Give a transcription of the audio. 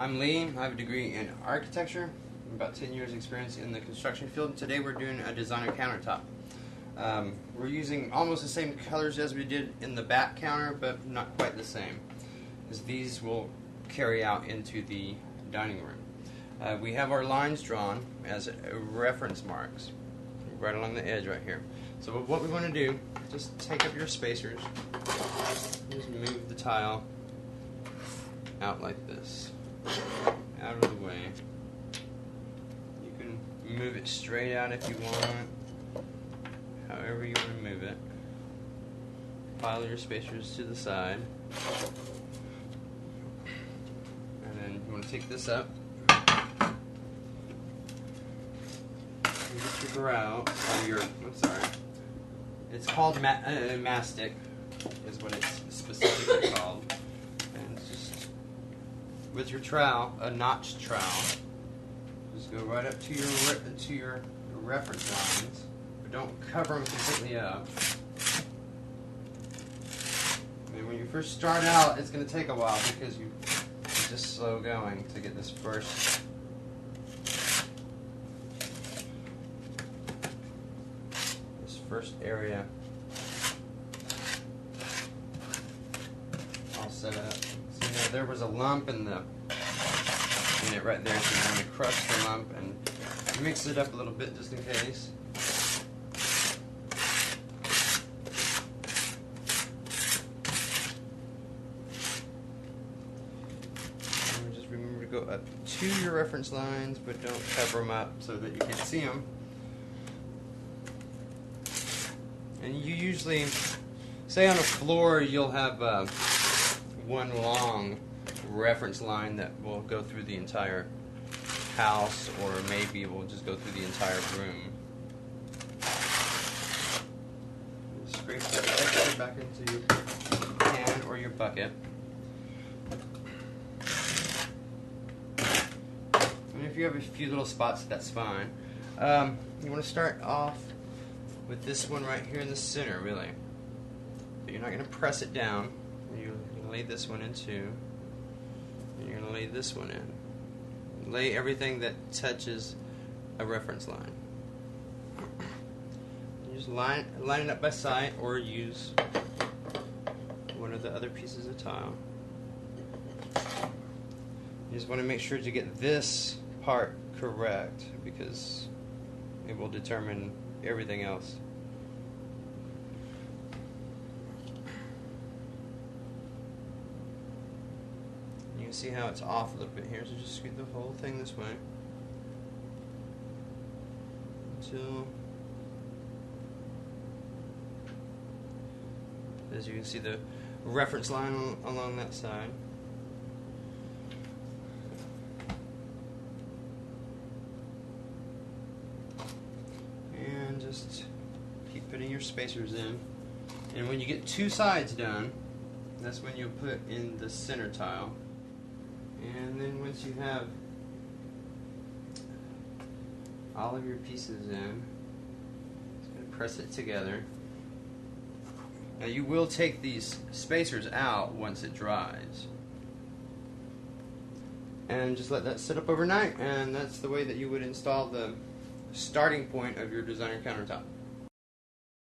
I'm Lee. I have a degree in architecture, about 10 years experience in the construction field. Today we're doing a designer countertop. We're using almost the same colors as we did in the back counter, but not quite the same, as these will carry out into the dining room. We have our lines drawn as reference marks right along the edge right here. So what we want to do, just take up your spacers, just move the tile out like this, out of the way. You can move it straight out if you want, however you want to move it. File your spacers to the side, and then you want to take this up and get your grout, it's called mastic, is what it's specifically called. And it's just with your trowel, a notched trowel, just go right up to your reference lines, but don't cover them completely up. And when you first start out, it's going to take a while because you're just slow going to get this first area all set up. So now there was a lump in it right there, so you want to crush the lump and mix it up a little bit just in case. And just remember to go up to your reference lines, but don't cover them up so that you can't see them. And you usually, say on a floor, you'll have one long reference line that will go through the entire house, or maybe it will just go through the entire room. Scrape that extra back into your pan or your bucket. And if you have a few little spots, that's fine. You want to start off with this one right here in the center, really. But you're not going to press it down. You're going to lay this one in too. And you're going to lay this one in. Lay everything that touches a reference line. You just line it up by sight, or use one of the other pieces of tile. You just want to make sure to get this part correct, because it will determine everything else. You can see how it's off a little bit here, so just scoot the whole thing this way until, as you can see, the reference line along that side. And just keep putting your spacers in. And when you get two sides done, that's when you'll put in the center tile. And then once you have all of your pieces in, just going to press it together. Now you will take these spacers out once it dries. And just let that sit up overnight, and that's the way that you would install the starting point of your designer countertop.